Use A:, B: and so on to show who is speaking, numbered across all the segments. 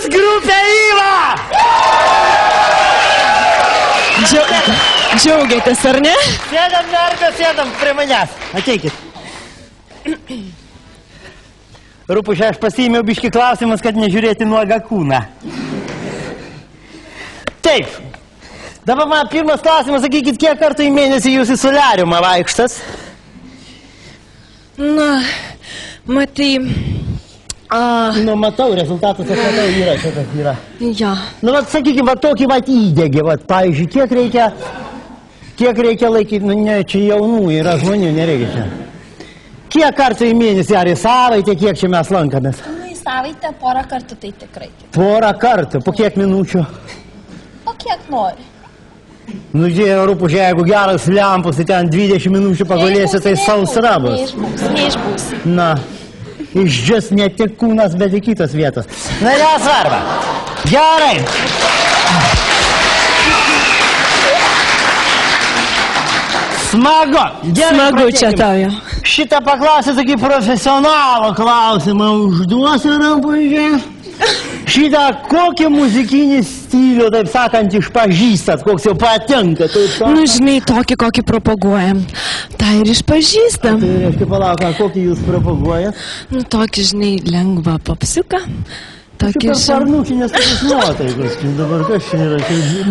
A: Jūs grupė Yva!
B: Džiaugiatės, ar ne?
A: Sėdam, merga, sėdam prie manęs. Ateikit. Rūpušė, aš pasiėmiau biškį klausimus, kad nežiūrėti nuogą kūną. Taip. Dabar man pirmas klausimas, sakykit, kiek kartų į mėnesį jūs į soliariumą vaikštas?
B: Na, matai...
A: Nu, matau, rezultatas, aš matau, yra, šitas yra.
B: Ja.
A: Nu, vat, sakykime, vat tokį vat įdegį, vat, pavyzdžiui, kiek reikia laikyti, nu, ne, čia jaunų yra žmonių, nereikia čia. Kiek kartų į mėnesį, ar į savaitę, kiek čia mes lankomės?
C: Nu, į savaitę porą kartų tai tikrai.
A: Porą kartų, po kiek minučių?
C: O kiek nori?
A: Nu, Rūpužė, jeigu geras lempus, tai ten 20 minučių pagulėsi, tai sausra bus.
C: Neišbūsi.
A: Na, išdžias ne tik kūnas, bet ir kitos vietos. Na, nesvarba. Gerai. Smagu. Gerai,
B: Smagu čia tau jau.
A: Šitą paklausę, tokį profesionalų klausimą užduosiu, Rūpužė. Šitą kokį muzikinį stilių, taip sakant, išpažįstat, koks jau patinka.
B: Nu, žinai, tokį, kokį propaguojam. Tai ir išpažįstam.
A: Tai reiškia, palauk, kokį jūs propaguojat?
B: Nu, tokį, žinai, lengvą popsiuką. Tokį,
A: per parnučinės tokius nuotaikos. Dabar kas čia yra?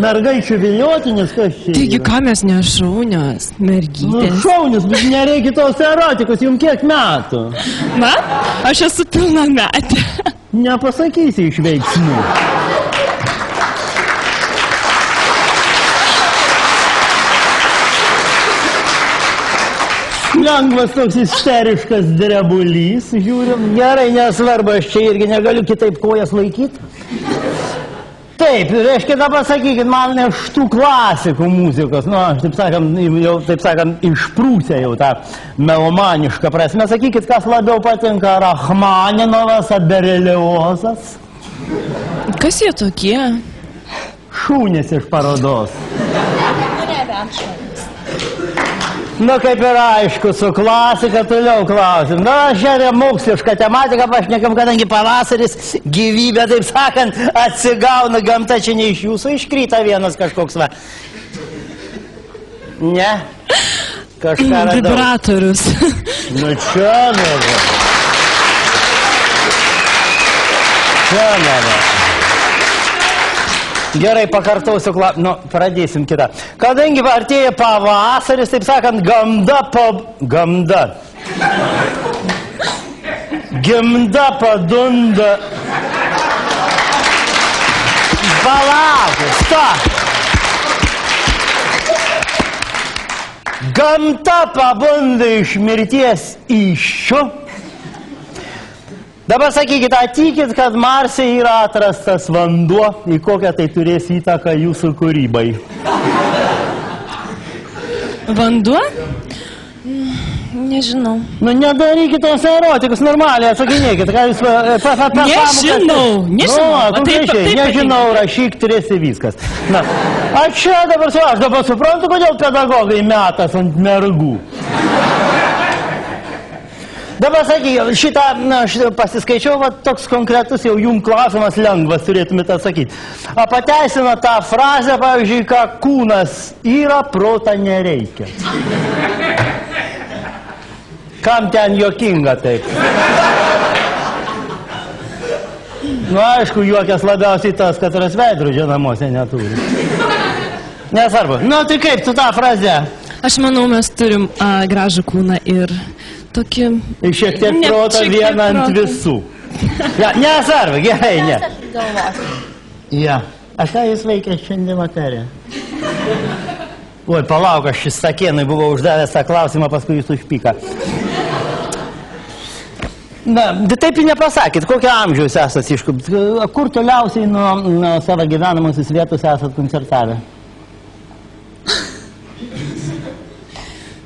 A: Mergaičių viliotinės, kas čia yra?
B: Taigi, ką mes ne šaunios, mergytės.
A: Nu, šaunios, bet nereikia tos erotikos, jums kiek metų?
B: Na, aš esu pilnametė.
A: Nepasakysi iš veiksmų. Lengvas toks isteriškas drebulys, žiūrim. Gerai, nesvarbu, aš čia irgi negaliu kitaip kojas laikyti. Taip, reiškia, dabar sakykit, man iš tų klasikų muzikos, nu, aš taip sakant, išprūsę jau tą melomanišką prasme. Sakykit, kas labiau patinka, Rachmaninovas ar Bereliozas?
B: Kas jie tokie?
A: Šūnis iš parodos.
C: Nu, nebent šaunis.
A: Nu, kaip ir aišku, su klasika toliau klausim. Na, šiandien mokslišką tematiką pašnekam, kadangi pavasaris, gyvybė, taip sakant, atsigauna, gamta čia ne iš jūsų, iškrita vienas kažkoks va. Ne? Kažką radau.
B: Vibratorius.
A: Nu, čia nėra. Čia nėra. Gerai, pakartausiu, nu, pradėsim kitą. Kadangi artėja pavasaris, taip sakant, gimda padunda. Palaukit, stop. Gamta pabunda iš mirties įsčių. Dabar sakykit, atikit, kad Marse yra atrastas vanduo, į kokią tai turės įtaką jūsų kūrybai.
B: Vanduo? Nežinau.
A: Nu, nedarykit tos erotikus, normaliai atsakinėkit.
B: Nežinau.
A: Nežinau, rašyk, turėsi viskas. Na, aš dabar suprantu, kodėl pedagogai metas ant mergų. Dabar sakykit, šitą pasiskaičiau, va, toks konkretus jau jums klausimas lengvas turėtumėte atsakyti. A pateisina tą frazę, pavyzdžiui, ką kūnas yra, protą nereikia. Kam ten juokinga taip? Nu, aišku, juokės labiausiai tas, kad veidrodžio namuose neturi. Nesvarbu. Nu, tai kaip tu tą frazę?
B: Aš manau, mes turim gražų kūną ir tokį...
A: Ir šiek tiek protą vieną ant visų. Ja, nesvarbu, gerai, ne. Ja. A ką jūs veikia šiandien vakarė? Oi, palauk, aš šis Sakėnui buvau uždavęs tą klausimą, paskui jūs užpyka. Na, taip ir nepasakėt, kokio amžiaus esat iškupt? Kur toliausiai nuo savo gyvenamosios vietos esat koncertavę?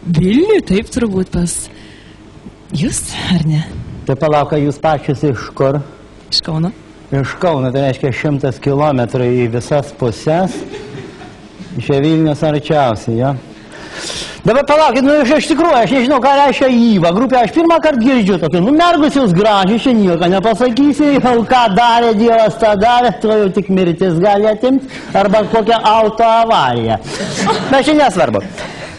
B: Vilniui, taip turbūt pas jūs, ar ne?
A: Tai palauk, jūs pačius iš kur?
B: Iš Kauno.
A: Iš Kauno, tai reiškia 100 kilometrų į visas pusės. Iš Vilnius arčiausiai, jo? Dabar palaukit, nu iš tikrųjų, aš nežinau, ką reiškia Yva grupė, aš pirmą kartą girdžiu tokį, nu mergusius gražiai, čia nieko nepasakysi, jau ką darė Dievas, tą darė, to jau tik mirtis gali atimti, arba kokią autoavariją. Bet čia nesvarbu.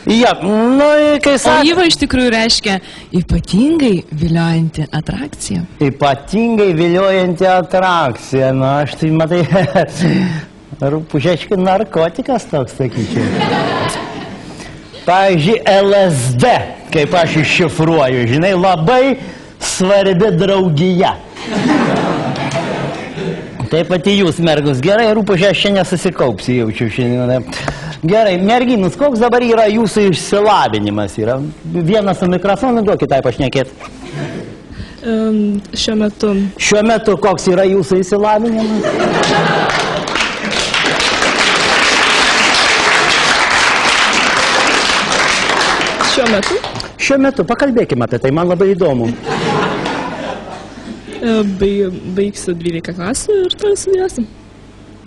A: Jo, nu, kai
B: O
A: sakė...
B: Yva iš tikrųjų reiškia ypatingai viliojanti atrakcija.
A: Ypatingai viliojanti atrakcija, nu aš tai matai, rūpužeškai narkotikas toks, sakyčiau. Pavyzdžiui, LSD, kaip aš iššifruoju, žinai, labai svarbi draugija. Taip pat į jūs, mergus, gerai, rūpužė, aš čia nesusikaupsiu, jaučiu šiandien. Gerai, merginus, koks dabar yra jūsų išsilavinimas? Yra vienas su mikrofonu, duokit tai pašnekėti.
D: Šiuo metu.
A: Šiuo metu koks yra jūsų išsilavinimas?
D: Šiuo metu.
A: Šiuo metu, pakalbėkime apie tai, man labai įdomu.
D: Baigsiu 12 klasių ir toliau studijuosim.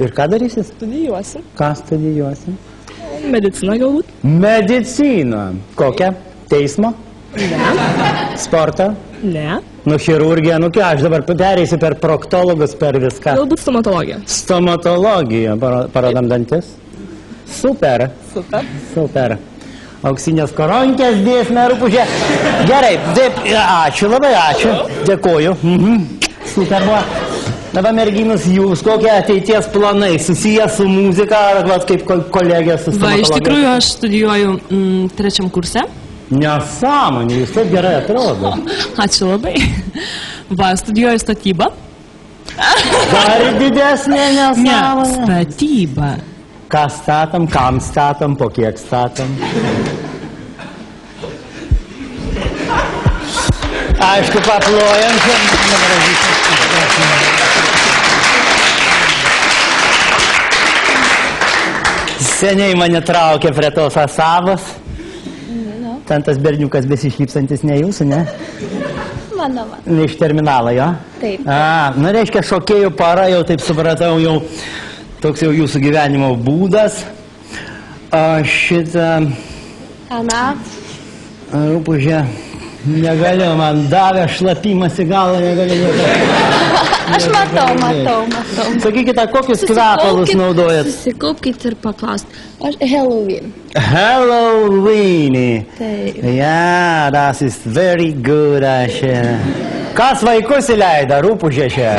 A: Ir ką darysis?
D: Studijuosim.
A: Ką studijuosim?
D: Mediciną galbūt.
A: Mediciną. Kokią? Teismo?
D: Ne.
A: Sportą?
D: Ne.
A: Nu, chirurgija, nu ką, aš dabar pereisiu per proktologus, per viską.
D: Galbūt stomatologija.
A: Stomatologija, parodam dantis. Super.
D: Super.
A: Super. Auksinės koronkės dėsme rūpužė. Gerai, taip, ačiū, labai ačiū. Dėkoju. Super buvo. Dabar merginus, jūs kokie ateities planai susiję su muzika, ar kaip kolegė su stomatologija?
B: Iš tikrųjų, aš studijuoju 3 kurse.
A: Nesąmonė, jūs taip gerai atrodo.
B: Ačiū labai. Studijuoju statybą.
A: Dar didesnė nesąmonė.
B: Statyba.
A: Ką statom, kam statom, po kiek statom. Aišku, paplojam. Seniai mane traukė prie tos asavos. Ten tas berniukas besišypsantis ne jūsų, ne?
C: Mano.
A: Iš terminalo, jo?
C: Taip.
A: Nu, reiškia, šokėjų para, jau taip supratau, jau toks jau jūsų gyvenimo būdas. Šitą...
C: Ana.
A: Rūpužė, negaliu, man davė šlapimas į galą, negaliu.
C: Aš matau.
A: Sakykite, kokius kvepalus naudojat?
C: Susikaupkite ir paklausti. Aš Halloween.
A: Halloween.
C: Taip.
A: Ja, das ist very good. Kas vaikus įleida, rūpužė čia?